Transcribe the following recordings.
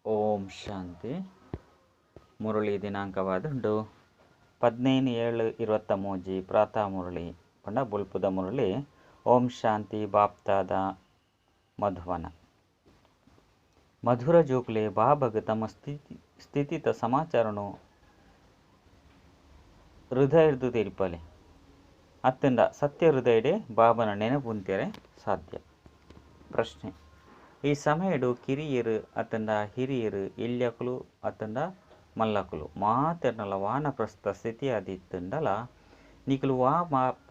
ಓಂ ಶಾಂತಿ. ಮುರಳಿ ದಿನಾಂಕವಾದುಂಡು 15/7/23 ಪ್ರಾತಃ ಮುರಳಿ ಪಂಡ ಬುಲ್ಪುದ ಮುರಳಿ. ಓಂ ಶಾಂತಿ. ಬಾಪ್ತಾದ ಮಧುವನ ಮಧುರ ಜೋಕ್ಲೆ ಬಾಬಗ್ ತಮ್ಮ ಸ್ಥಿತಿತ ಸಮಾಚಾರನು ಹೃದಯರ್ದು ತೆರಿಪಲೆ ಅತ್ತಂಡ ಸತ್ಯ ಹೃದಯಡೆ ಬಾಬನ ನೆನಪುಂತೆರೆ ಸಾಧ್ಯ. ಪ್ರಶ್ನೆ: ಈ ಸಮಯಡು ಕಿರಿಯರು ಅತ್ತಂಡ ಹಿರಿಯರು ಇಲ್ಯಕುಲು ಅತ್ತಂಡ ಮಲ್ಲಕುಲು ಮಾತೆರ್ನಲ ವಾನಪ್ರಸ್ಥ ಸ್ಥಿತಿ ಆದಿತ್ತಂಡಲ ನಿಕುಲು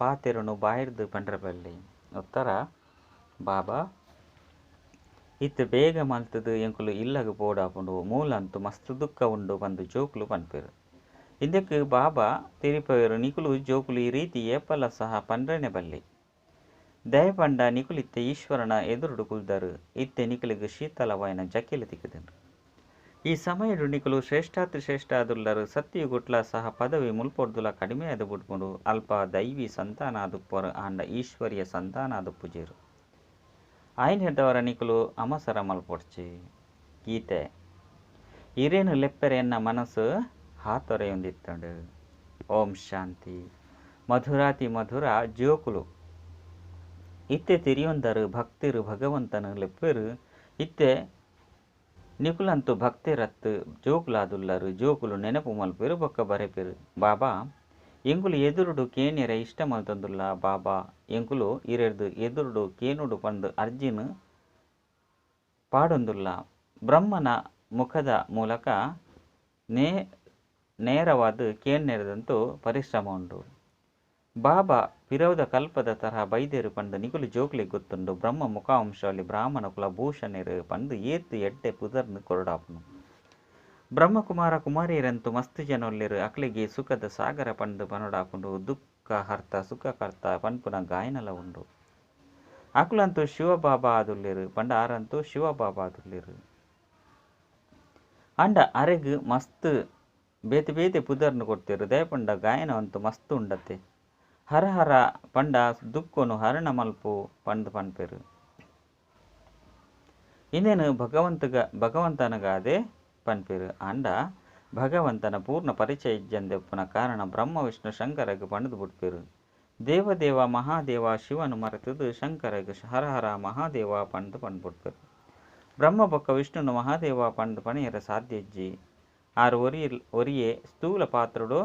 ಪಾತೆರನು ಬಾಯಿರ್ದು ಪಂಡ್ರಬಲ್ಲೆ. ಉತ್ತರ: ಬಾಬಾ ಇತ್ತು ಬೇಗ ಮಲ್ತದು ಎಂಕುಲು ಇಲ್ಲಗ ಪೋಡಾಪುಂಡು ಮೂಲಂತು ಮಸ್ತ್ ದುಃಖ ಉಂಡು ಬಂದು ಜೋಕುಲು ಪನ್ಪೆರು. ಇದಕ್ಕೆ ಬಾಬಾ ತಿರಿಪವೆರು ನಿಕುಲು ಜೋಕುಲು ಈ ರೀತಿ ಏಪಲ ಸಹ ಪಂಡ್ರನೆ ಬಲ್ಲೆ. ದಯಪಂಡ ನಿಕುಲಿತ್ತೆ ಈಶ್ವರನ ಎದುರುಡು ಕುಲ್ದರು ಇತ್ತೆ ನಿಕಲಿಗೆ ಶೀತಲವಾಯಿನ ಜಕ್ಕೆಲು ತಿಕ್ಕದನು. ಈ ಸಮಯಡು ನಿಕುಲು ಶ್ರೇಷ್ಠಾತಿ ಶ್ರೇಷ್ಠಾದುಲ್ಲರು ಸತ್ಯುಗುಟ್ಲ ಸಹ ಪದವಿ ಮುಲ್ಪೊರ್ದುಲ ಕಡಿಮೆ ಆದು ಬಿಟ್ಕೊಂಡು ಅಲ್ಪ ದೈವಿ ಸಂತಾನ ಆದುಪ್ಪರು ಆಂಡ ಈಶ್ವರಿಯ ಸಂತಾನ ಆದುಪ್ಪುಜೇರು. ಆಯ್ನ ಹಿಡ್ದವರ ನಿಕುಲು ಅಮಸರ ಮಲ್ಪೊಡ್ಚಿ. ಗೀತೆ: ಇರೇನು ಲೆಪ್ಪರೆ ಎನ್ನ ಮನಸ್ಸು ಹಾತೊರೆಯೊಂದಿತ್ತಂಡು. ಓಂ ಶಾಂತಿ. ಮಧುರಾತಿ ಮಧುರ ಜೋಕುಲು ಇತ್ತೆ ತಿರಿಯೊಂದರು ಭಕ್ತಿರು ಭಗವಂತನು ಲೆಪ್ಪರು ಇತ್ತೆ ನಿಕುಲಂತು ಭಕ್ತಿರತ್ತು ಜೋಕುಲಾದುಲ್ಲರು ಜೋಕುಲು ನೆನಪು ಮಲ್ಪೆರು ಬೊಕ್ಕ ಬರೆಪೆರು. ಬಾಬಾ ಎಂಕುಲು ಎದುರುಡು ಕೇಣ್ಯರ ಇಷ್ಟ ಮಲ್ತಂದುಲ್ಲ. ಬಾಬಾ ಎಂಕುಲು ಇರೆರ್ದು ಎದುರುಡು ಕೇನುಡು ಪಂದು ಅರ್ಜಿನು ಪಾಡೊಂದುಲ್ಲ. ಬ್ರಹ್ಮನ ಮುಖದ ಮೂಲಕ ನೇರವಾದ ಕೇಣ್ಯರದಂತೂ ಪರಿಶ್ರಮ ಉಂಡು. ಬಾಬಾ ಪಿರೌದ ಕಲ್ಪದ ತರಹ ಬೈದೇರು ಪಂಡು ನಿಕುಲು ಜೋಕ್ಲೆ ಗೊತ್ತುಂಡು. ಬ್ರಹ್ಮ ಮುಖಾಂಶಲ್ಲಿ ಬ್ರಾಹ್ಮಣ ಕುಲ ಭೂಷಣರು ಪಂಡು ಏತ್ತು ಎಡ್ಡೆ ಪುದರ್ನು ಕೊರಡಾಪುನು. ಬ್ರಹ್ಮಕುಮಾರ ಕುಮಾರಿಯರಂತೂ ಮಸ್ತ್ ಜನೊಲ್ಲೆರು ಅಕ್ಲಿಗೆ ಸುಖದ ಸಾಗರ ಪಂಡು ಪನೊಡಾಪುಂಡು. ದುಃಖ ಹರ್ತ ಸುಖಕರ್ತ ಪನ್ಪುನ ಗಾಯನಲ ಉಂಡು. ಅಕ್ಲಂತೂ ಶಿವಬಾಬಾ ಆದುಲ್ಲೆರು ಪಂಡ ಆರಂತೂ ಶಿವಬಾಬಾ ಆದುಲ್ಲೆರು. ಅಂಡ ಅರೆಗ್ ಮಸ್ತ್ ಬೇತೆ ಬೇತೆ ಪುದರ್ನು ಕೊಡ್ತೇರು. ದಯಪಂಡ ಗಾಯನ ಅಂತೂ ಮಸ್ತ್ ಉಂಡತ್ತೆ. ಹರ ಹರ ಪಂಡ ದುಃಖನು ಹರಣ ಮಲ್ಪು ಪಂದು ಪನ್ಪೆರು. ಇನ್ನೇನು ಭಗವಂತನಗಾದೆ ಪನ್ಪೆರು. ಅಂಡ ಭಗವಂತನ ಪೂರ್ಣ ಪರಿಚಯ ಇಜ್ಜಂದೆಪ್ಪುನ ಕಾರಣ ಬ್ರಹ್ಮ ವಿಷ್ಣು ಶಂಕರಗ್ ಪಣದು ಬಿಡ್ಪೆರು. ದೇವದೇವ ಮಹಾದೇವ ಶಿವನು ಮರೆತದು ಶಂಕರಗ್ ಹರ ಹರ ಮಹಾದೇವ ಪಂದು ಪಂಡ್ಬಿಡ್ಪೆರು. ಬ್ರಹ್ಮ ಬೊಕ್ಕ ವಿಷ್ಣುನು ಮಹಾದೇವ ಪಂದು ಪಣಿಯರ ಸಾಧ್ಯ ಇಜ್ಜಿ ಆರು ಒರಿಯೇ ಸ್ಥೂಲ ಪಾತ್ರುಡು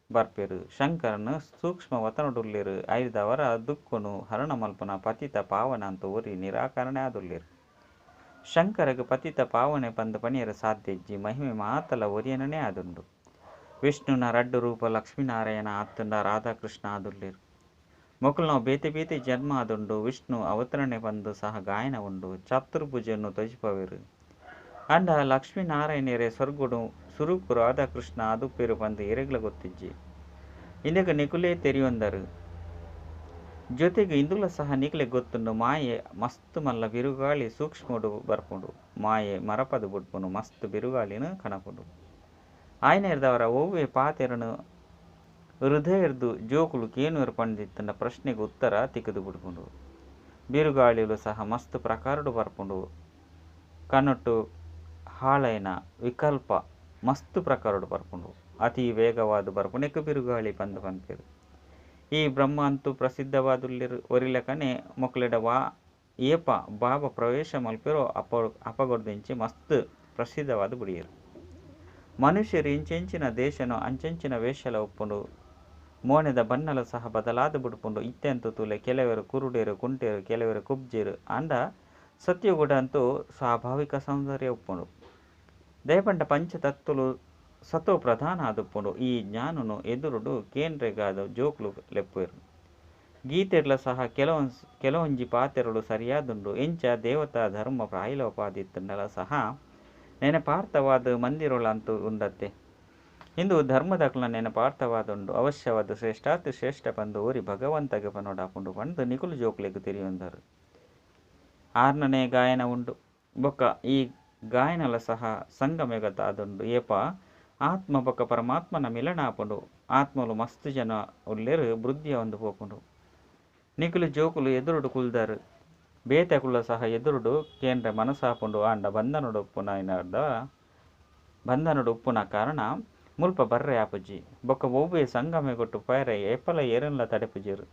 ಬರ್ಪೆರು. ಶಂಕರನು ಸೂಕ್ಷ್ಮ ವತನುಡುಲ್ಲೆರು. ಐದವರ ದುಃಖನು ಹರಣ ಮಲ್ಪುನ ಪತಿತ ಪಾವನ ಅಂತ ಒರಿ ನಿರಾಕರಣೆ ಆದುಲ್ಲೆರು. ಶಂಕರಗ ಪತಿತ ಪಾವನೆ ಪಂದು ಪಣಿಯರ ಸಾಧ್ಯ ಇಜ್ಜಿ ಮಹಿಮೆ ಮಾತಲ ಒರಿಯನೇ ಆದುಂಡು. ವಿಷ್ಣುನ ರಡ್ಡು ರೂಪ ಲಕ್ಷ್ಮೀನಾರಾಯಣ ಆತುಂಡ ರಾಧಾಕೃಷ್ಣ ಆದುಲ್ಲೆರು. ಮೊಕಲ್ನೋ ಬೇತೆ ಬೇತೆ ಜನ್ಮ ಆದುಂಡು. ವಿಷ್ಣು ಅವತರಣೆ ಪಂದು ಸಹ ಗಾಯನ ಉಂಡು. ಚತುರ್ಭುಜನ್ನು ತ್ವಜಿಪವೆರು. ಅಂಡ ಲಕ್ಷ್ಮೀನಾರಾಯಣರೇ ಸ್ವರ್ಗುಡು ಸುರುಕು ರಾಧಾಕೃಷ್ಣ ಆದುಪ್ಪೆರು ಪಂದು ಎರೆಗ್ಲ ಗೊತ್ತಿಜ್ಜಿ. ಇಂದಕ್ಕೆ ನಿಕುಲೇ ತೆರಿಯೊಂದರು ಜೊತೆಗೆ ಇಂದುಲ ಸಹ ನಿಕಲೆ ಗೊತ್ತುಂಡು. ಮಾಯೆ ಮಸ್ತ್ ಮಲ್ಲ ಬಿರುಗಾಳಿ ಸೂಕ್ಷ್ಮಡು ಬರ್ಪುಂಡು. ಮಾಯೆ ಮರಪದು ಬುಡ್ಪುನು ಮಸ್ತ್ ಬಿರುಗಾಳಿನ ಕಣಪುಂಡು. ಆಯ್ನೆರ್ದವರ ಒವ್ವೆ ಪಾತೆರನು ಹೃದಯರ್ದು ಜೋಕುಲು ಕೇನುವರು ಪಂಡಿತ್ತಂಡ ಪ್ರಶ್ನೆಗೆ ಉತ್ತರ ತಿಕ್ಕದು ಬಿಡ್ಪುಂಡು. ಬಿರುಗಾಳಿಲು ಸಹ ಮಸ್ತ್ ಪ್ರಕಾರಡು ಬರ್ಪುಂಡು. ಕನೊಟ್ಟು ಹಾಳೈನ ವಿಕಲ್ಪ ಮಸ್ತ್ ಪ್ರಕಾರಡು ಬರ್ಪುಂಡು. ಅತಿ ವೇಗವಾದ ಬರ್ಪುನೆಕ್ ಬಿರುಗಾಳಿ ಪಂದು ಪನ್ಪೆರು. ಈ ಬ್ರಹ್ಮ ಅಂತೂ ಪ್ರಸಿದ್ಧವಾದುಲ್ಲೆರು. ಒರಿಲಕನೆ ಮೊಕ್ಲೆಡ ಏಪ ಬಾಬಾ ಪ್ರವೇಶ ಮಲ್ಪೆರೋ ಅಪಗೊಡ್ದಿಂಚಿ ಮಸ್ತ್ ಪ್ರಸಿದ್ಧವಾದ ಬುಡಿಯರು. ಮನುಷ್ಯರು ಇಂಚೆಂಚಿನ ದೇಶನು ಅಂಚೆಂಚಿನ ವೇಷಲ ಒಪ್ಪುಂಡು. ಮೋನೆದ ಬನ್ನಲ ಸಹ ಬದಲಾದ ಬಿಡ್ಪುಂಡು. ಇತ್ತೆಂತೂ ತುಲೆ ಕೆಲವರು ಕುರುಡೇರು ಕುಂಟೇರು ಕೆಲವರು ಕುಬ್ಜೇರು ಅಂಡ ಸತ್ಯಗುಡ ಅಂತೂ ಸ್ವಾಭಾವಿಕ ಸೌಂದರ್ಯ ಒಪ್ಪುಂಡು. ದಯಪಂಡ ಪಂಚತತ್ವಲು ಸತೋ ಪ್ರಧಾನ ಆದುಪ್ಪುಂಡು. ಈ ಜ್ಞಾನನು ಎದುರುಡು ಕೇಂದ್ರೆಗಾದ ಜೋಕ್ಲು ಲೆಪ್ಪುವೆರು. ಗೀತೆರ್ಲ ಸಹ ಕೆಲವೊಂಜಿ ಪಾತೆರಳು ಸರಿಯಾದುಂಡು. ಎಂಚ ದೇವತಾ ಧರ್ಮ ಪ್ರಾಯಿಲೋಪಾದಿತ್ತಂಡಲ ಸಹ ನೆನಪಾರ್ಥವಾದ ಮಂದಿರೊಳ ಅಂತೂ ಉಂಡತ್ತೆ. ಇಂದು ಧರ್ಮದಕ್ಲ ನೆನಪಾರ್ಥವಾದುಂಡು. ಅವಶ್ಯವಾದ ಶ್ರೇಷ್ಠಾತಿ ಶ್ರೇಷ್ಠ ಪಂದು ಓರಿ ಭಗವಂತಗೆ ಪನೋಡಾಪುಂಡು ಪಂದು ನಿಕುಲು ಜೋಕ್ಲೆಗ್ ತಿರಿಯೊಂದರು. ಆರ್ನನೇ ಗಾಯನ ಉಂಡು. ಬೊಕ್ಕ ಈ ಗಾಯನಲ ಸಹ ಸಂಗಮೆಗತ ಆದುಂಡು. ಏಪ ಆತ್ಮ ಬೊಕ್ಕ ಪರಮಾತ್ಮನ ಮಿಲನ ಆಪುಂಡು. ಆತ್ಮಲು ಮಸ್ತ್ ಜನ ಉಲ್ಲೆರು ಬುದ್ಧಿಯ ಒಂದು ಪೋಪುಂಡು. ನಿಕುಲು ಜೋಕುಲು ಎದುರುಡು ಕುಲ್ದರು. ಬೇತೆಕುಲ ಸಹ ಎದುರುಡು ಕೇಂದ್ರ ಮನಸ್ಸಾಪುಂಡು. ಆಂಡ ಬಂಧನೊಡಪ್ಪುನ ಬಂಧನುಡು ಉಪ್ಪುನ ಕಾರಣ ಮುಲ್ಪ ಬರ್ರೆ ಆಪುಜಿ ಬೊಕ್ಕ ಒವ್ವೆ ಸಂಗಮೆ ಕೊಟ್ಟು ಪೈರೆ ಎಪ್ಪಲ ಏರನ್ಲ ತಡೆಪುಜೆರು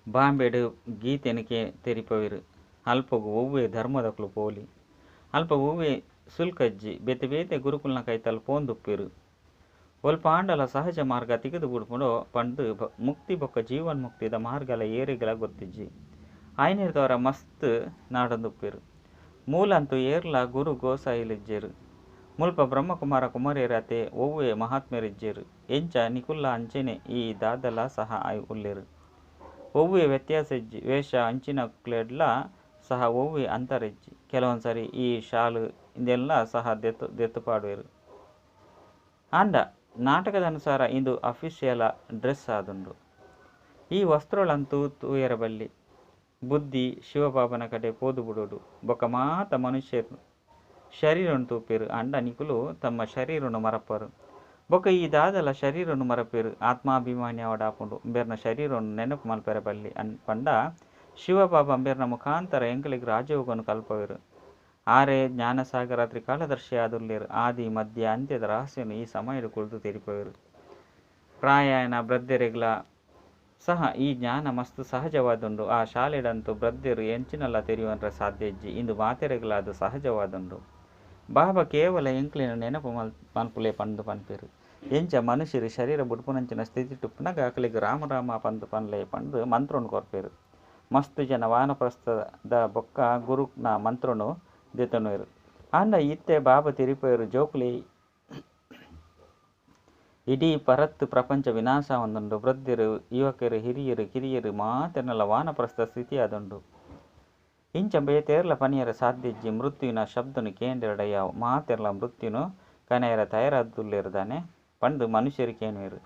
ಬಾಂಬೆಡು ಗೀತೆನಿಕೆ ತೆರಿಪವಿರು ಅಲ್ಪಗು ಒವ್ವೆ ಧರ್ಮದಕ್ಲು ಪೋಲಿ ಅಲ್ಪ ಒವ್ವೆ ಸುಲ್ಕಜ್ಜಿ ಬೇತೆ ಬೇತೆ ಗುರುಕುಲ್ನ ಕೈತಲ್ ಪೋಂದುಪ್ಪಿರು ಒಲ್ಪ ಆಂಡಲ ಸಹಜ ಮಾರ್ಗ ತಿಗದು ಬಿಡ್ಕೊಂಡು ಪಂಡು ಮುಕ್ತಿ ಬೊಕ್ಕ ಜೀವನ್ಮುಕ್ತಿದ ಮಾರ್ಗಲ ಏರಿಗಳ ಗೊತ್ತಿಜ್ಜಿ ಆಯ್ನಿರ್ದವರ ಮಸ್ತ್ ನಾಡಂದುಪ್ಪಿರು ಮೂಲಂತೂ ಏರ್ಲ ಗುರು ಗೋಸಾಯಿಲಿಜ್ಜೇರು ಮುಲ್ಪ ಬ್ರಹ್ಮಕುಮಾರ ಕುಮಾರಿಯರತೆ ಒವ್ವೆ ಮಹಾತ್ಮರಿಜ್ಜೇರು ಎಂಚ ನಿಕುಲ್ಲ ಅಂಚೆನೆ ಈ ದಾದಲ ಸಹ ಉಲ್ಲೇರು ಒವ್ವೆ ವ್ಯತ್ಯಾಸ ಇಜ್ಜಿ ವೇಷ ಅಂಚಿನ ಕ್ಲೇಡ್ಲ ಸಹ ಒವ್ವೆ ಅಂತರಿಜ್ಜಿ ಕೆಲವೊಂದ್ಸರಿ ಈ ಶಾಲು ಇದೆಲ್ಲ ಸಹ ದೆತ್ತು ಪಾಡುವೆರು ಆಂಡ ನಾಟಕದ ಅನುಸಾರ ಇದು ಅಫಿಷಿಯಲ ಡ್ರೆಸ್ ಆದುಂಡು ಈ ವಸ್ತ್ರಗಳಂತೂ ತೂಯರಬಲ್ಲಿ ಬುದ್ಧಿ ಶಿವಬಾಬನ ಕಡೆ ಪೋದು ಬಿಡೋಡು ಬೊಕ್ಕ ಮಾತ ಮನುಷ್ಯರು ಶರೀರನು ತೂಪೇರು ಅಂಡ ನಿಕುಲು ತಮ್ಮ ಶರೀರನು ಮರಪ್ಪರು ಬೊಕ್ಕ ಈ ದಾದಲ ಶರೀರನು ಮರಪೇರು ಆತ್ಮಾಭಿಮಾನಿ ಅವಡಾಪುಂಡು ಅಂಬೇರ್ನ ಶರೀರನು ನೆನಪು ಮಲ್ಪೆರ ಬಲ್ಲಿ ಪಂಡ ಶಿವಬಾಬಾ ಅಂಬೇರ್ನ ಮುಖಾಂತರ ಎಂಕಲಿಗೆ ರಾಜಯೋಗನು ಕಲ್ಪವೇರು ಆರೆ ಜ್ಞಾನಸಾಗರ ತ್ರಿಕಾಲದರ್ಶಿ ಆದುಲ್ಲೇರು ಆದಿ ಮಧ್ಯ ಅಂತ್ಯದ ರಹಸ್ಯನು ಈ ಸಮಯದ ಕುಳಿತು ತೆರಿಪವೇರು ಪ್ರಾಯಾಯನ ಬ್ರದ್ದೆರೆಗ್ಲ ಸಹ ಈ ಜ್ಞಾನ ಮಸ್ತ್ ಸಹಜವಾದುಂಡು ಆ ಶಾಲೆಡಂತೂ ಬ್ರದ್ದೆರು ಎಂಚಿನಲ್ಲ ತೆರೆಯುವಂಥ ಸಾಧ್ಯ ಇಜ್ಜಿ ಇಂದು ಮಾತೆರೆಗ್ಲಾದು ಸಹಜವಾದುಂಡು ಬಾಬಾ ಕೇವಲ ಎಂಕ್ಲಿನ ನೆನಪು ಮಲ್ಪುಲೆ ಪಂದು ಪನ್ಪೇರು ಎಂಚ ಮನುಷ್ಯರು ಶರೀರ ಬುಡ್ಪುನಂಚಿನ ಸ್ಥಿತಿ ಟುಪ್ಪುನಾಗ ಅಕಲಿಗೆ ರಾಮ ಪಂದು ಪನ್ಲೆ ಪಂದು ಮಂತ್ರನು ಕೊರ್ಪೇರು ಮಸ್ತ್ ಜನ ವಾನಪ್ರಸ್ಥದ ಬೊಕ್ಕ ಗುರುನ ಮಂತ್ರನು ದೆತನುವೆರು ಅಂಡ ಇತ್ತೆ ಬಾಬಾ ತಿರಿಪೇರು ಜೋಕುಲಿ ಇಡೀ ಪರತ್ತು ಪ್ರಪಂಚ ವಿನಾಶ ಒಂದುಂಡು ವೃದ್ಧರು ಯುವಕರು ಹಿರಿಯರು ಕಿರಿಯರು ಮಾತೆರ್ನಲ್ಲ ವಾನಪ್ರಸ್ಥ ಸ್ಥಿತಿ ಆದುಂಡು ಇಂಚ ಬೇತೇರ್ಲ ಪನಿಯರ ಸಾಧ್ಯಜ್ಜಿ ಮೃತ್ಯುವಿನ ಶಬ್ದನು ಕೇಂದ್ರಡಯ್ಯಾವು ಮಾತೆರ್ಲ ಮೃತ್ಯುನು ಕನೆಯರ ತಯಾರಾದುಲ್ಲೇರ್ದಾನೆ ಪಂಡು ಮನುಷ್ಯರು ಕೇನುವೆರು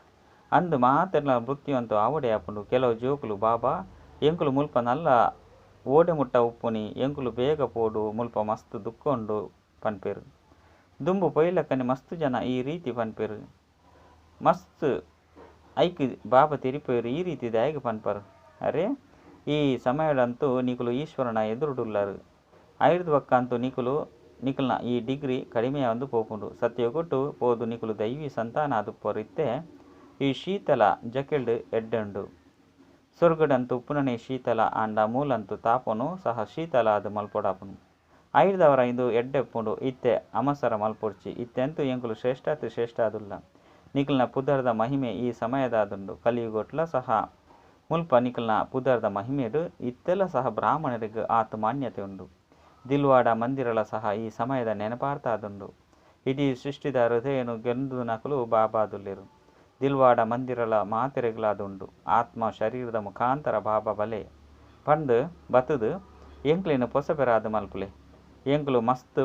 ಅಂದು ಮಾತೆರ್ಲ ಮೃತ್ಯು ಅಂತೂ ಆವಡೆ ಆಪುಂಡು ಕೆಲವು ಜೋಕುಲು ಬಾಬಾ ಎಂಕುಲು ಮುಲ್ಪ ನಲ್ಲ ಓಡೆ ಮುಟ್ಟ ಉಪ್ಪುನಿ ಎಂಕುಲು ಬೇಗ ಪೋಡು ಮುಲ್ಪ ಮಸ್ತ್ ದುಕ್ಕೊಂಡು ಪನ್ಪೇರು ದುಂಬು ಪೊಯ್ಲಕ್ಕನೆ ಮಸ್ತ್ ಜನ ಈ ರೀತಿ ಪನ್ಪೇರು ಮಸ್ತ್ ಐಕ್ ಬಾಬಾ ತಿರಿಪೇರು ಈ ರೀತಿ ದಯಗೆ ಪನ್ಪರು ಅರೆ ಈ ಸಮಯದಂತೂ ನಿಕುಲು ಈಶ್ವರನ ಎದುರುಡುಲ್ಲಾರು ಐದು ಒಕ್ಕ ಅಂತೂ ನಿಕುಲ್ನ ಈ ಡಿಗ್ರಿ ಕಡಿಮೆ ಒಂದು ಪೋಪುಂಡು ಸತ್ಯಗೊಟ್ಟು ಪೋದು ನಿಕುಲು ದೈವಿ ಸಂತಾನ ಆದುಪ್ಪರು ಇತ್ತೆ ಈ ಶೀತಲ ಜಕೆಲ್ಡ್ ಎಡ್ಡುಂಡು ಸೊರ್ಗಡಂತೂ ಪುನನೆ ಶೀತಲ ಆಂಡ ಮೂಲಂತೂ ತಾಪನು ಸಹ ಶೀತಲ ಅದು ಮಲ್ಪೊಡಾಪುನು ಐದವರ ಇದು ಎಡ್ಡೆಪ್ಪುಂಡು ಇತ್ತೆ ಅಮಸರ ಮಲ್ಪೊಡ್ಚಿ ಇತ್ತೆಂತೂ ಎಂಕುಲು ಶ್ರೇಷ್ಠ ಆದುಲ್ಲ ನಿಕಲ್ನ ಪುದರ್ದ ಮಹಿಮೆ ಈ ಸಮಯದಾದುಂಡು ಕಲಿಯುಗೊಟ್ಲ ಸಹ ಮುಲ್ಪ ನಿಕಲ್ನ ಪುದರ್ದ ಮಹಿಮೆಡು ಇತ್ತೆಲ್ಲ ಸಹ ಬ್ರಾಹ್ಮಣರಿಗೆ ಆತ ಮಾನ್ಯತೆ ಉಂಡು ದಿಲ್ವಾಡ ಮಂದಿರಲ ಸಹ ಈ ಸಮಯದ ನೆನಪಾರ್ತಾದುಂಡು ಇಡೀ ಸೃಷ್ಟಿದ ಹೃದಯನು ಗೆಂದು ನಕಲು ಬಾಬಾದುಲ್ಲೆರು ದಿಲ್ವಾಡ ಮಂದಿರಲ ಮಾತೆರೆಗ್ಲಾದುಂಡು ಆತ್ಮ ಶರೀರದ ಮುಖಾಂತರ ಬಾಬಾ ಬಲೆ ಪಂಡು ಬತುದು ಎಂಕ್ಲಿನ ಪೊಸಬೆರಾದ ಮಲ್ಪುಲೆ ಎಂಕ್ಲು ಮಸ್ತ್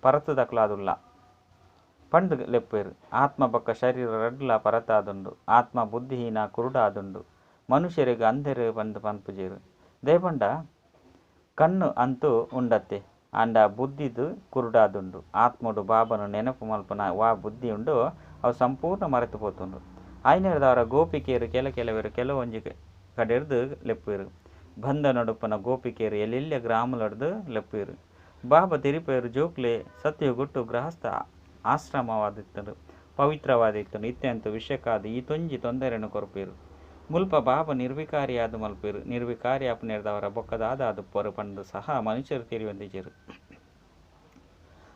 ಪರತುದಕ್ಲಾದುಲ್ಲ ಪಂಡು ಲೆಪ್ಪೇರು ಆತ್ಮ ಬೊಕ್ಕ ಶರೀರ ರಡ್ಲ ಪರತಾದುಂಡು ಆತ್ಮ ಬುದ್ಧಿಹೀನ ಕುರುಡಾದುಂಡು ಮನುಷ್ಯರಿಗೆ ಅಂಧೆರು ಬಂದು ಪನ್ಪುಜೇರು ದೇಪಂಡ ಕಣ್ಣು ಅಂತೂ ಉಂಡತ್ತೆ ಅಂಡ ಬುದ್ಧಿದು ಕುರುಡಾದುಂಡು ಆತ್ಮಡು ಬಾಬನು ನೆನಪು ಮಲ್ಪನ ವಾ ಬುದ್ಧಿ ಉಂಡು ಅವು ಸಂಪೂರ್ಣ ಮರೆತು ಪೋತುಂಡು ಆಯ್ನೆರದವರ ಗೋಪಿಕೆಯರು ಕೆಲವೆರು ಕೆಲವೊಂಜಿ ಕಡೆರ್ದು ಲೆಪ್ಪೇರು ಬಂದ ನಡುಪನ ಗೋಪಿಕೆಯರು ಎಲ್ಲೆಲ್ಲ ಗ್ರಾಮಲಡ್ದು ಲೆಪ್ಪೇರು ಬಾಬಾ ತಿರಿಪೇರು ಜೋಕ್ಲೆ ಸತ್ಯಗುಟ್ಟು ಗೃಹಸ್ಥ ಆಶ್ರಮವಾದಿತ್ತನು ಪವಿತ್ರವಾದಿತ್ತನು ಇತ್ತೆಂತೂ ವಿಷಯಕ್ಕಾದ ಈ ತೊಂಜಿ ತೊಂದರೆಯನ್ನು ಕೊರಪೇರು ಮುಲ್ಪ ಬಾಬಾ ನಿರ್ವಿಕಾರಿಯಾದ ಮಲ್ಪೇರು ನಿರ್ವಿಕಾರಿ ಅಪನೆರದವರ ಬೊಕ್ಕದಾದ ಅದು ಪೊರು ಪಂಡು ಸಹ ಮನುಷ್ಯರು ತಿರಿಯೊಂದಿಜರು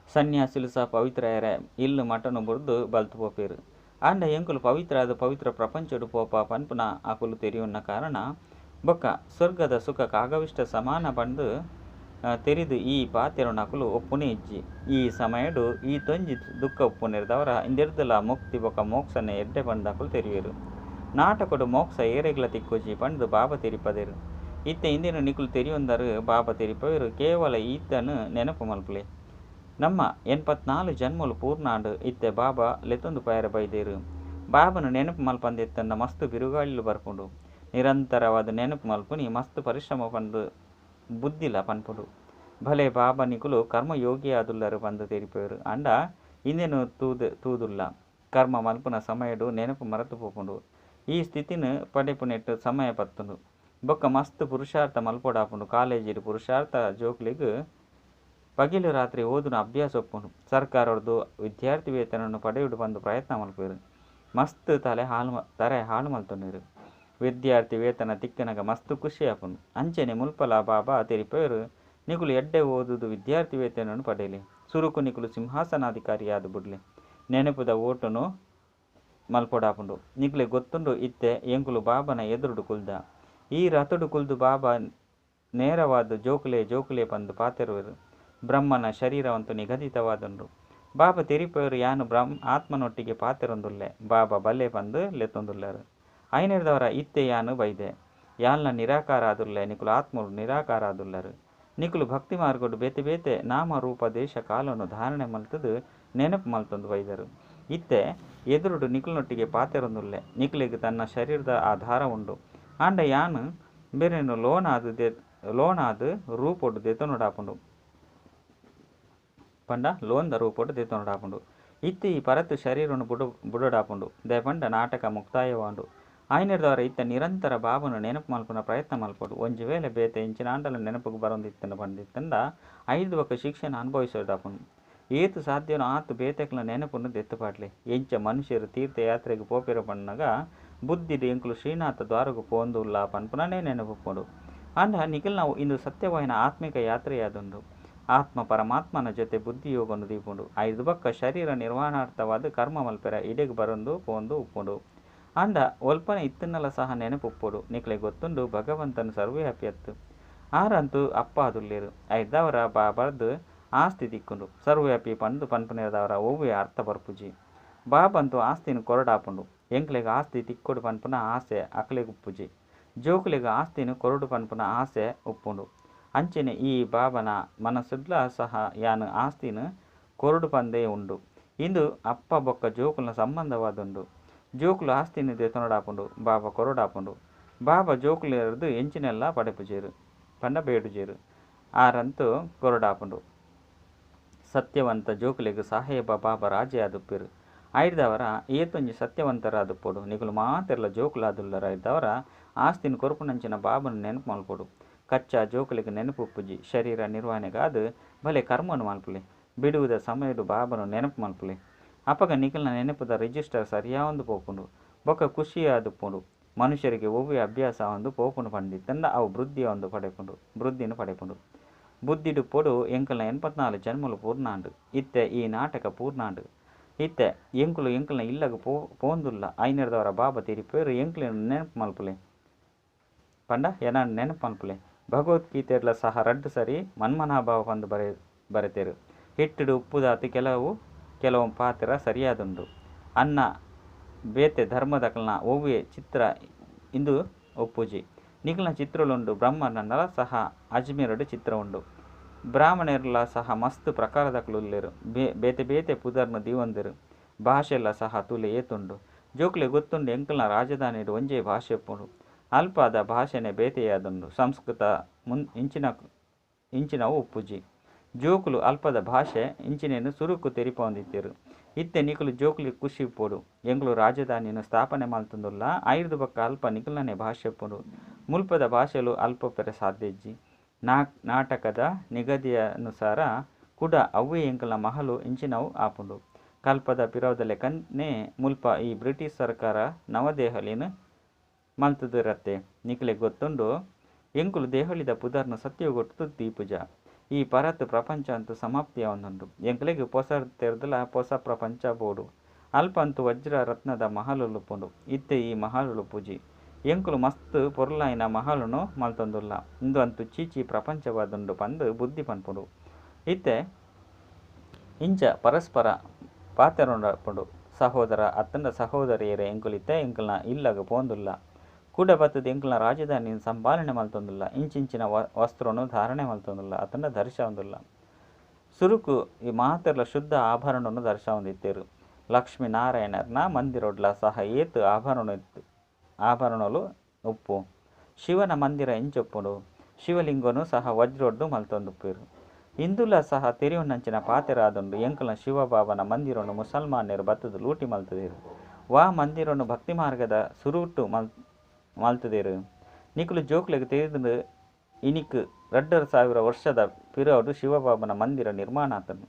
ಸನ್ಯಾಸಿಲು ಸಹ ಪವಿತ್ರಯರ ಇಲ್ಲು ಮಟನು ಬುರ್ದು ಬಲ್ತು ಪೋಪೇರು ಅಂಡ ಎಂಕುಲು ಪವಿತ್ರ ಪ್ರಪಂಚಡು ಪೋಪ ಪನ್ಪುನ ಅಕುಲು ತೆರಿಯುನ್ನ ಕಾರಣ ಬೊಕ್ಕ ಸ್ವರ್ಗದ ಸುಖ ಕಾಗವಿಷ್ಟ ಸಮಾನ ಬಂದು ತೆರಿದು ಈ ಪಾತೆರು ನಕುಲು ಒಪ್ಪುನೆ ಇಜ್ಜಿ ಈ ಸಮಯಡು ಈ ತೊಂಜಿ ದುಃಖ ಒಪ್ಪುನೆರ್ದವರ ಇಂದೆರ್ದಲ ಮುಕ್ತಿ ಬೊಕ್ಕ ಮೋಕ್ಷನೆ ಎಡ್ಡೆ ಬಂದಕುಲು ತೆರಿಯುವೆರು ನಾಟಕಡು ಮೋಕ್ಷ ಏರೆಗ್ಲ ತಿಕ್ಕೋಜಿ ಪಂಡು ಬಾಬಾ ತೆರಿಪದೇರು ಇತ್ತೆ ಇಂದಿನ ನಿಕುಲು ತೆರಿಯೊಂದರು ಬಾಬಾ ತೆರಿಪವೇರು ಕೇವಲ ಈತನು ನೆನಪು ಮಲ್ಪುಲೆ ನಮ್ಮ 84 ಜನ್ಮಲು ಪೂರ್ಣಾಂಡು ಇತ್ತೆ ಬಾಬಾ ಲೆತ್ತೊಂದು ಪಯರ ಬೈದೇರು ಬಾಬನು ನೆನಪು ಮಲ್ಪಂದೆತ್ತನ್ನ ಮಸ್ತ್ ಬಿರುಗಾಳಿಲು ಬರ್ಪುಂಡು ನಿರಂತರವಾದ ನೆನಪು ಮಲ್ಪುನಿ ಮಸ್ತ್ ಪರಿಶ್ರಮ ಪಂದು ಬುದ್ಧಿಲ ಪನ್ಪುಡು ಭಲೆ ಬಾಬಾ ನಿಕುಲು ಕರ್ಮಯೋಗಿ ಆದುಲ್ಲರು ಬಂದು ತೆರಿಪೇರು ಅಂಡ ಇಂದೇನು ತೂದುಲ್ಲ ಕರ್ಮ ಮಲ್ಪುನ ಸಮಯಡು ನೆನಪು ಮರೆತು ಪೋಪುಂಡು ಈ ಸ್ಥಿತಿನ ಪಡೆಪುನೆಟ್ಟು ಸಮಯ ಪತ್ತುಂಡು ಬೊಕ್ಕ ಮಸ್ತ್ ಪುರುಷಾರ್ಥ ಮಲ್ಪೊಡಾಪುಂಡು ಕಾಲೇಜಿಡು ಪುರುಷಾರ್ಥ ಜೋಕ್ಲಿಗ್ ಪಗಿಲು ರಾತ್ರಿ ಓದುನ ಅಭ್ಯಾಸ ಒಪ್ಪುಂಡು. ಸರ್ಕಾರದ್ದು ವಿದ್ಯಾರ್ಥಿ ವೇತನವನ್ನು ಪಡೆಯುಡು ಬಂದು ಪ್ರಯತ್ನ ಮಲ್ಪೇರು. ಮಸ್ತ್ ತಲೆ ಹಾಳು ಮಲ್ತೊಂಡಿರು. ವಿದ್ಯಾರ್ಥಿ ವೇತನ ತಿಕ್ಕನಗ ಮಸ್ತ್ ಖುಷಿ ಆಪುಂಡು. ಅಂಚನೆ ಮುಲ್ಪಲ ಬಾಬಾ ತಿರಿಪೇರು ನಿಕುಲು ಎಡ್ಡೆ ಓದುದು ವಿದ್ಯಾರ್ಥಿ ವೇತನವನ್ನು ಪಡೆಯಲಿ. ಸುರುಕು ನಿಕುಲು ಸಿಂಹಾಸನಾಧಿಕಾರಿಯಾದ ಬುಡ್ಲೆ ನೆನಪುದ ಓಟುನು ಮಲ್ಪೊಡಾಪುಂಡು. ನಿಕ್ಲೆ ಗೊತ್ತುಂಡು ಇತ್ತೆ ಎಂಕುಲು ಬಾಬನ ಎದುರುಡು ಕುಲ್ದ. ಈ ರತುಡು ಕುಲ್ದು ಬಾಬಾ ನೇರವಾದ ಜೋಕುಲೆ ಬಂದು ಪಾತೆರುವರು. ಬ್ರಹ್ಮನ ಶರೀರವಂತೂ ನಿಗದಿತವಾದುಂಡು. ಬಾಬಾ ತೆರಿಪೇರು ಯಾನು ಆತ್ಮನೊಟ್ಟಿಗೆ ಪಾತೆರೊಂದುಲ್ಲೆ. ಬಾಬಾ ಬಲ್ಲೆ ಬಂದು ಲೆತ್ತೊಂದುಲ್ಲರು. ಐನೇರ್ದವರ ಇತ್ತೆ ಯಾನು ಬೈದೆ ಯಾಲ್ನ ನಿರಾಕಾರ ಆದುಲ್ಲೆ. ನಿಕುಲು ಆತ್ಮರು ನಿರಾಕಾರ ಆದುಲ್ಲರು. ನಿಕುಲು ಭಕ್ತಿ ಮಾರ್ಗಡು ಬೇತೆ ಬೇತೆ ನಾಮ ರೂಪ ದೇಶ ಕಾಲವನ್ನು ಧಾರಣೆ ಮಲ್ತದು ನೆನಪು ಮಲ್ತೊಂದು ಬೈದರು. ಇತ್ತೆ ಎದುರುಡು ನಿಕುಲನೊಟ್ಟಿಗೆ ಪಾತೆರೊಂದುಲ್ಲೆ. ನಿಕುಲಿಗೆ ತನ್ನ ಶರೀರದ ಆಧಾರ ಉಂಡು. ಆಂಡ ಯಾನು ಬೇರೇನು ಲೋನಾದು ರೂಪೊಡು ದೆತೊನುಡಾಪುಂಡು ಪಂಡ ಲೋನ್ದ ರೂಪೊಡು ದೆತೊನುಡಾಪುಂಡು. ಇತ್ತೆ ಈ ಪರತ್ತು ಶರೀರವನ್ನು ಬುಡಡಾಪುಂಡು ದಯಪಂಡ ನಾಟಕ ಮುಕ್ತಾಯವಾಂಡು. ಆಯ್ನೆರ್ದವರ ಇತ್ತ ನಿರಂತರ ಬಾಬನು ನೆನಪು ಮಲ್ಪುನ ಪ್ರಯತ್ನ ಮಲ್ಪಡು. ಒಂಜಿ ವೇಳೆ ಬೇತೆ ಇಂಚಿನ ಆಂಡಲ ನೆನಪುಗೆ ಬರೊಂದಿತ್ತನ ಬಂದಿತ್ತಂಡ 5 ಬೊಕ್ಕ ಶಿಕ್ಷೆನ ಅನುಭವಿಸೋಡಾಪುಂಡು. ಏತು ಸಾಧ್ಯನೋ ಆತು ಬೇತೆಕ್ಲ ನೆನಪನ್ನು ದೆತ್ತುಪಾಡ್ಲೆ. ಎಂಚ ಮನುಷ್ಯರು ತೀರ್ಥಯಾತ್ರೆಗೆ ಪೋಪಿರ ಪಣ್ಣಗ ಬುದ್ಧಿಡು ಎಂಕುಲು ಶ್ರೀನಾಥ ದ್ವಾರಗೂ ಪೋಂದುಲ್ಲ ಪನ್ಪುನನೇ ನೆನಪುಪ್ಪಡು. ಅಂಡ ನಿಖಿಲ್ ನಾವು ಇಂದು ಸತ್ಯವಾಯಿನ ಆತ್ಮಿಕ ಯಾತ್ರೆಯಾದುಂಡು. ಆತ್ಮ ಪರಮಾತ್ಮನ ಜೊತೆ ಬುದ್ಧಿಯೋಗವನ್ನು ದೀಪುಂಡು. 5 ಬೊಕ್ಕ ಶರೀರ ನಿರ್ವಹಣಾರ್ಥವಾದ ಕರ್ಮ ಮಲ್ಪೆರ ಇಡೆಗೆ ಬರೊಂದು ಪೋಂದು ಉಪ್ಪುಂಡು. ಅಂಡ ಒಲ್ಪನೆ ಇತ್ತನ್ನಲ ಸಹ ನೆನಪುಪ್ಪೊಡು. ನಿಕ್ಲೆ ಗೊತ್ತುಂಡು ಭಗವಂತನು ಸರ್ವವ್ಯಾಪಿಯತ್ತು. ಆರಂತೂ ಅಪ್ಪ ಅದುಲ್ಲೇರು. 5ದವರ ಬಾಬರ್ದು ಆಸ್ತಿ ತಿಕ್ಕುಂಡು. ಸರ್ವವ್ಯಾಪಿ ಪಂಡು ಪನ್ಪುನೇರದವರ ಓವ್ವೆ ಅರ್ಥ ಬರ್ಪುಜಿ. ಬಾಬಂತೂ ಆಸ್ತಿನ ಕೊರಡಾಪುಂಡು. ಎಂಕ್ಲೆಗ ಆಸ್ತಿ ತಿಕ್ಕೊಡು ಪನ್ಪುನ ಆಸೆ ಅಕ್ಲೆಗುಪ್ಪುಜಿ. ಜೋಕುಲೆಗ ಆಸ್ತಿನ ಕೊರಡು ಪನ್ಪುನ ಆಸೆ ಉಪ್ಪುಂಡು. ಅಂಚನೆ ಈ ಬಾಬನ ಮನಸ್ಸುಡ್ಲ ಸಹ ಯಾನು ಆಸ್ತಿನ ಕೊರಡು ಪಂದೇ ಉಂಡು. ಇಂದು ಅಪ್ಪ ಬೊಕ್ಕ ಜೋಕುಲ್ನ ಸಂಬಂಧವಾದುಂಡು. ಜೋಕುಲು ಆಸ್ತಿನ ದೆತೊನಡಾಪುಂಡು. ಬಾಬಾ ಕೊರಡಾಪುಂಡು. ಬಾಬಾ ಜೋಕುಲೆರದು ಎಂಚಿನೆಲ್ಲ ಪಡೆಪುಜೇರು ಪಂಡ ಬೇಡುಜೇರು. ಆರಂತೂ ಕೊರಡಾಪುಂಡು. ಸತ್ಯವಂತ ಜೋಕುಲೆಗ್ ಸಾಹೇಬ ಬಾಬಾ ರಾಜೆ ಆದುಪ್ಪೇರು. 5ದವರ ಏತೊಂಜಿ ಸತ್ಯವಂತರಾದುಪ್ಪೊಡು. ನಿಕುಲು ಮಾತೆರ್ಲ ಜೋಕುಲಾದುಲ್ಲರ 5ದವರ ಆಸ್ತಿನ ಕೊರುಪುನಂಚಿನ ಬಾಬನ ನೆನಪು ಮಲ್ಪೊಡು. ಕಚ್ಚಾ ಜೋಕುಲೆಗ್ ನೆನಪುಪ್ಪುಜಿ. ಶರೀರ ನಿರ್ವಹಣೆಗಾದ ಭಲೆ ಕರ್ಮನು ಮಲ್ಪುಲೆ. ಬಿಡುವುದ ಸಮಯಡು ಬಾಬನು ನೆನಪು ಮಲ್ಪುಲೆ. ಅಪಗ ನಿಕಲ್ನ ನೆನಪುದ ರಿಜಿಸ್ಟರ್ ಸರಿಯಾವೊಂದು ಪೋಪುಂಡು. ಬೊಕ್ಕ ಖುಷಿಯಾದುಪ್ಪುಂಡು. ಮನುಷ್ಯರಿಗೆ ಒವ್ವೆ ಅಭ್ಯಾಸ ಒಂದು ಪೋಪುನು ಪಂಡಿತ್ತಂಡ ಅವು ಬುದ್ಧಿನ ಪಡೆಪುಂಡು. ಬುದ್ಧಿಡು ಪೊಡು ಎಂಕಲ್ನ 84 ಜನ್ಮಲು ಪೂರ್ಣಾಂಡು. ಇತ್ತೆ ಈ ನಾಟಕ ಪೂರ್ಣಾಂಡು. ಇತ್ತೆ ಎಂಕಲ್ನ ಇಲ್ಲಗ ಪೋಂದುಲ್ಲ. ಐನೆರ್ದವರ ಬಾಬಾ ತಿರಿಪೇರು ಎಂಕ್ಲಿನ ನೆನಪು ಮಲ್ಪುಲೆ ಪಂಡ ಎನಾಂಡು ನೆನಪು ಮಲ್ಪುಲೆ. ಭಗವದ್ಗೀತೆರ್ಲ ಸಹ 2 ಸರಿ ಮನ್ಮನಾಭಾವ ಪಂದು ಬರೆತೆರು. ಹಿಟ್ಟುಡು ಉಪ್ಪುದಾತು ಕೆಲವು ಪಾತ್ರ ಸರಿಯಾದುಂಡು. ಅನ್ನ ಬೇತೆ ಧರ್ಮದಕಲ್ನ ಓವ್ವೆ ಚಿತ್ರ ಇಂದು ಒಪ್ಪುಜಿ. ನಿಖಲ್ನ ಚಿತ್ರಲುಂಡು. ಬ್ರಹ್ಮನಲ್ಲ ಸಹ ಅಜ್ಮೀರಡು ಚಿತ್ರ ಉಂಡು. ಬ್ರಾಹ್ಮಣರ್ಲ ಸಹ ಮಸ್ತ್ ಪ್ರಕಾರದಕಲುಲ್ಲೆರು. ಬೇತೆ ಬೇತೆ ಪುದರ್ನು ದೀವೊಂದೆರು. ಭಾಷೆಲ್ಲ ಸಹ ತುಲೆ ಏತುಂಡು. ಜೋಕುಲೆ ಗೊತ್ತುಂಡು ಎಂಕಲ್ನ ರಾಜಧಾನಿಡು ಒಂಜೇ ಭಾಷೆ ಉಪ್ಪುಂಡು. ಅಲ್ಪದ ಭಾಷೆನೆ ಬೇತೆಯಾದುಂಡು. ಸಂಸ್ಕೃತ ಇಂಚಿನವು ಉಪ್ಪುಜಿ. ಜೋಕುಲು ಅಲ್ಪದ ಭಾಷೆ ಇಂಚಿನೇನು ಸುರುಕು ತೆರಿಪೊಂದಿತ್ತೆರು. ಇತ್ತೆ ನಿಕುಲು ಜೋಕುಲಿಗೆ ಖುಷಿ ಉಪ್ಪೊಡು. ಎಂಕುಲು ರಾಜಧಾನಿಯನ್ನು ಸ್ಥಾಪನೆ ಮಲ್ತುಂದುಲ್ಲ. 5 ಬೊಕ್ಕ ಅಲ್ಪ ನಿಕಲ್ನನೆ ಭಾಷೆ ಉಪ್ಪುಂಡು. ಮುಲ್ಪದ ಭಾಷೆಲು ಅಲ್ಪಪೆರ ಸಾಧ್ಯಜ್ಜಿ. ನಾಟಕದ ನಿಗದಿಯನುಸಾರ ಕುಡ ಅವ್ವೇ ಎಂಕಲ್ನ ಮಹಲು ಇಂಚಿನವು ಆಪುಂಡು. ಕಲ್ಪದ ಪಿರವದಲೆ ಕನ್ನೇ ಮುಲ್ಪ ಈ ಬ್ರಿಟಿಷ್ ಸರ್ಕಾರ ನವದೆಹಲಿನ ಮಲ್ತುದಿರತ್ತೆ. ನಿಕಲೆ ಗೊತ್ತುಂಡು ಎಂಕುಲು ದೆಹಲಿದ ಪುದರ್ನು ಸತ್ಯಗೊಟ್ಟು ದೀಪುಜ. ಈ ಪರತ್ ಪ್ರಪಂಚ ಅಂತೂ ಸಮಾಪ್ತಿಯಾವೊಂದುಂಡು. ಎಂಕಲೆಗೆ ಪೊಸ ತೆರೆದಲ ಪೊಸ ಪ್ರಪಂಚ ಬೋಡು. ಅಲ್ಪ ಅಂತೂ ವಜ್ರ ರತ್ನದ ಮಹಲುಲು ಪುಂಡು. ಇತ್ತೆ ಈ ಮಹಲುಲು ಪೂಜಿ. ಎಂಕುಲು ಮಸ್ತ್ ಪೊರ್ಲಾಯಿನ ಮಹಲುನು ಮಲ್ತೊಂದುಲ್ಲ. ಇಂದು ಅಂತೂ ಚೀಚಿ ಪ್ರಪಂಚವಾದುಂಡು ಪಂದು ಬುದ್ಧಿ ಪನ್ಪುಂಡು. ಇತ್ತೆ ಇಂಚ ಪರಸ್ಪರ ಪಾತೆರೊಂಡಪುಂಡು. ಸಹೋದರ ಅತ್ತಂಡ ಸಹೋದರಿಯರೇ ಎಂಕುಲಿತ್ತೆ ಎಂಕಲ್ನ ಇಲ್ಲಗ ಪೋಂದುಲ್ಲ. ಕೂಡ ಬತ್ತದ ಎಂಕಲ್ನ ರಾಜಧಾನಿನ ಸಂಪಾಲನೆ ಮಲ್ತೊಂದುಲ್ಲ. ಇಂಚಿಂಚಿನ ವಸ್ತ್ರನು ಧಾರಣೆ ಮಲ್ತೊಂದುಲ್ಲ. ಅತ್ತಂಡ ಧರಿಸೊಂದುಲ್ಲ. ಸುರುಕು ಈ ಮಾತೆರ್ಲ ಶುದ್ಧ ಆಭರಣನು ಧರಿಸೊಂದಿತ್ತೆರು. ಲಕ್ಷ್ಮೀನಾರಾಯಣರ್ನ ಮಂದಿರೊಡ್ಲ ಸಹ ಏತು ಆಭರಣಲು ಉಪ್ಪು. ಶಿವನ ಮಂದಿರ ಎಂಚೊಪ್ಪುಂಡು. ಶಿವಲಿಂಗನು ಸಹ ವಜ್ರೊಡ್ಡು ಮಲ್ತೊಂದುಪ್ಪೇರು. ಇಂದುಲ ಸಹ ತೆರಿಯುನ್ನಂಚಿನ ಪಾತೆರಾದುಂಡು. ಎಂಕಲ್ನ ಶಿವಬಾಬನ ಮಂದಿರನು ಮುಸಲ್ಮಾನ್ಯರು ಬತ್ತದು ಲೂಟಿ ಮಲ್ತದೇರು. ವಾ ಮಂದಿರನು ಭಕ್ತಿ ಮಾರ್ಗದ ಸುರುಟು ಮಲ್ತದೇರು. ನಿಕುಲು ಜೋಕುಲೆಗ್ ತೆರೆದು ಇನಿಕ್ 2,000 ವರ್ಷದ ಪಿರವರು ಶಿವಬಾಬನ ಮಂದಿರ ನಿರ್ಮಾಣ ಆತನು.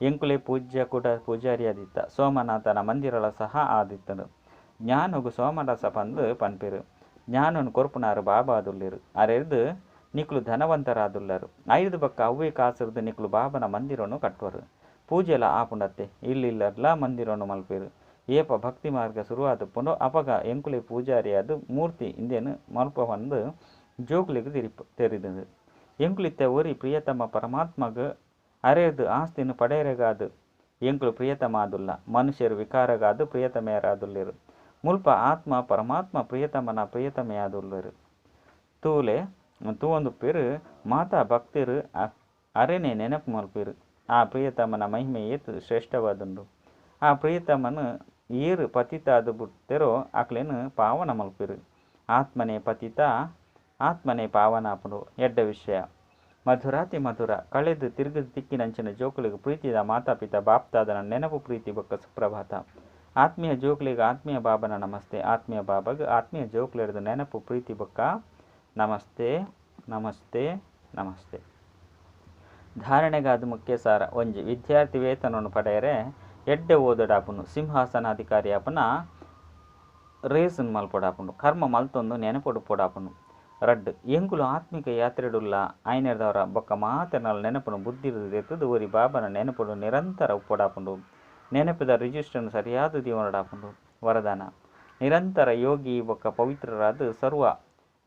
ಎಂಕುಲೆ ಪೂಜ್ಯ ಕೂಡ ಪೂಜಾರಿ ಆದಿತ್ತ. ಸೋಮನಾಥನ ಮಂದಿರಲ ಸಹ ಆದಿತ್ತನು. ಜ್ಞಾನಗು ಸೋಮರಸ ಪಂದು ಪನ್ಪೆರು. ಜ್ಞಾನನು ಕೊರ್ಪುನಾರು ಬಾಬಾ ಆದುಲ್ಲೇರು. ಅರೆರ್ದು ನಿಕ್ಲು ಧನವಂತರಾದುಲ್ಲರು. 5 ಬಕ್ಕ ಅವ್ವೆ ಕಾಸರದು ನಿಕ್ಲು ಬಾಬನ ಮಂದಿರನು ಕಟ್ಟುವರು. ಪೂಜೆಲ ಆಪುಂಡತ್ತೆ ಇಲ್ಲಿಲ್ಲ ಮಂದಿರನು ಮಲ್ಪೇರು. ಏಪ ಭಕ್ತಿ ಮಾರ್ಗ ಶುರುವಾದಪ್ಪುಂಡು ಅಪಗ ಎಂಕುಲೆ ಪೂಜಾರಿ ಅದು ಮೂರ್ತಿ ಇಂದೇನು ಮಲ್ಪ ಬಂದು ಜೋಕ್ಲಿಗೆ ತೆರಿದದು. ಎಂಕುಲಿತ್ತೆ ಒರಿ ಪ್ರಿಯತಮ ಪರಮಾತ್ಮಗ ಅರೆದು ಆಸ್ತಿನ ಪಡೆಯರೆಗಾದು ಎಂಕುಲು ಪ್ರಿಯತಮ ಆದುಲ್ಲ. ಮನುಷ್ಯರು ವಿಕಾರಗಾದು ಪ್ರಿಯತಮೆಯರಾದುಲ್ಲೇರು. ಮುಲ್ಪ ಆತ್ಮ ಪರಮಾತ್ಮ ಪ್ರಿಯತಮನ ಪ್ರಿಯತಮೆಯಾದುಲ್ಲರು. ತೂವೊಂದು ಪೇರು ಮಾತಾ ಭಕ್ತಿರು ಅರೆನೆ ನೆನಪು ಮಲ್ಪೇರು. ಆ ಪ್ರಿಯತಮನ ಮಹಿಮೆ ಏತು ಶ್ರೇಷ್ಠವಾದುಂಡು. ಆ ಪ್ರಿಯತಮನು ಏರು ಪತಿತ ಅದು ಬಿಟ್ಟೆರೋ ಆಕ್ಲೇನು ಪಾವನ ಮಲ್ಪೇರು. ಆತ್ಮನೇ ಪತಿತ ಆತ್ಮನೇ ಪಾವನ ಆಪುಂಡು ಎಡ್ಡ ವಿಷಯ. ಮಧುರಾತಿ ಮಧುರ ಕಳೆದು ತಿರುಗದು ತಿಕ್ಕಿನಂಚಿನ ಜೋಕುಲಿಗೆ ಪ್ರೀತಿದ ಮಾತಾಪಿತ ಬಾಪ್ತಾದನ ನೆನಪು ಪ್ರೀತಿ ಬೊಕ್ಕ ಸುಪ್ರಭಾತ. ಆತ್ಮೀಯ ಜೋಕ್ಲಿಗೆ ಆತ್ಮೀಯ ಬಾಬನ ನಮಸ್ತೆ. ಆತ್ಮೀಯ ಬಾಬಾಗ ಆತ್ಮೀಯ ಜೋಕ್ಲಿಡ್ದು ನೆನಪು ಪ್ರೀತಿ ಬೊಕ್ಕ ನಮಸ್ತೆ ನಮಸ್ತೆ ನಮಸ್ತೆ. ಧಾರಣೆಗಾದ ಮುಖ್ಯ ಸಾರ ಒಂಜಿ ವಿದ್ಯಾರ್ಥಿ ವೇತನವನ್ನು ಪಡೆಯರೆ ಎಡ್ಡೆ ಓದೋಡಾಪುಂಡು. ಸಿಂಹಾಸನಾಧಿಕಾರಿ ಆಪನ ರೇಸನ್ ಮಲ್ಪೊಡಾಪುಂಡು. ಕರ್ಮ ಮಲ್ತೊಂದು ನೆನಪೊಡು ಪೋಡಾಪುಂಡು. ರಡ್ಡು ಎಂಕುಲು ಆತ್ಮಿಕ ಯಾತ್ರೆಡುಲ್ಲ ಆಯ್ನೆರ್ದವರ ಬೊಕ್ಕ ಮಾತೆರ್ನಲ ನೆನಪುನು ಬುದ್ಧಿರ್ದು ಎತ್ತದು ಒರಿ ಬಾಬನ ನೆನಪುಡು ನಿರಂತರ ಉಪ್ಪೊಡಾಪುಂಡು. ನೆನಪಿದ ರಿಜಿಸ್ಟರ್ನು ಸರಿಯಾದ ದೀವನೊಡಾಪುಂಡು. ವರದಾನ ನಿರಂತರ ಯೋಗಿ ಬೊಕ್ಕ ಪವಿತ್ರರಾದ ಸರ್ವ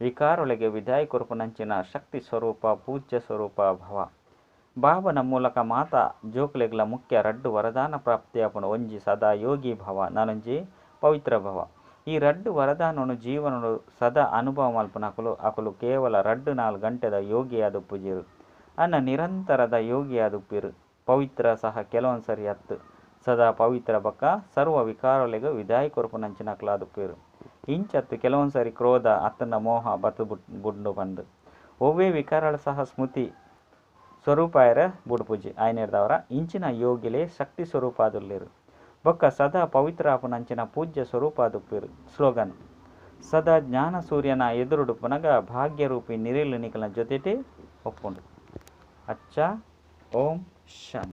ವಿಕಾರೊಳಗೆ ವಿದಾಯ ಕೊರ್ಪುನಂಚಿನ ಶಕ್ತಿ ಸ್ವರೂಪ ಪೂಜ್ಯ ಸ್ವರೂಪ ಭವ. ಬಾಬನ ಮೂಲಕ ಮಾತಾ ಜೋಕ್ಲೆಗ್ಲ ಮುಖ್ಯ ರಡ್ಡು ವರದಾನ ಪ್ರಾಪ್ತಿಯಾಪುಂಡು. ಒಂಜಿ ಸದಾ ಯೋಗಿ ಭವ ನಾನೊಂಜಿ ಪವಿತ್ರ ಭವ. ಈ ರಡ್ಡು ವರದಾನನು ಜೀವನಡು ಸದಾ ಅನುಭವ ಮಲ್ಪುನಕಲು ಅಕಲು ಕೇವಲ 2-4 ಗಂಟೆದ ಯೋಗಿಯಾದುಪ್ಪುಜೇರು. ಅನ್ನ ನಿರಂತರದ ಯೋಗಿಯಾದುಪ್ಪಿರು. ಪವಿತ್ರ ಸಹ ಕೆಲವೊಂದ್ಸರಿ ಹತ್ತು ಸದಾ ಪವಿತ್ರ ಬಕ್ಕ ಸರ್ವ ವಿಕಾರೊಲೆಗೆ ವಿದಾಯ ಕೊರ್ಪುನಂಚಿನಕ್ಲಾದುಪ್ಪೇರು. ಇಂಚತ್ತು ಕೆಲವೊಂದ್ಸರಿ ಕ್ರೋಧ ಅತ್ತನ ಮೋಹ ಬತ್ತು ಬುಡ್ಡು ಬಂದು ಒವ್ವೇ ವಿಕಾರಳ ಸಹ ಸ್ಮೃತಿ ಸ್ವರೂಪಾಯರ ಬುಡ್ಪುಜಿ ಆಯ್ನೆರ್ದವರ ಇಂಚಿನ ಯೋಗಿಲೆ ಶಕ್ತಿ ಸ್ವರೂಪ ಆದುಲ್ಲೇರು. ಬೊಕ್ಕ ಸದಾ ಪವಿತ್ರ ಆಪುನಂಚಿನ ಪೂಜ್ಯ ಸ್ವರೂಪ ಆದುಪ್ಪೇರು. ಸ್ಲೋಗನ್ ಸದಾ ಜ್ಞಾನ ಸೂರ್ಯನ ಎದುರುಡು ಪುನಗ ಭಾಗ್ಯರೂಪಿ ನಿರೇಲು ನಿಖಲನ ಜೊತೆಟೇ ಒಪ್ಪುಂಡು. ಅಚ್ಚ ಓಂ ಶಾಂತಿ.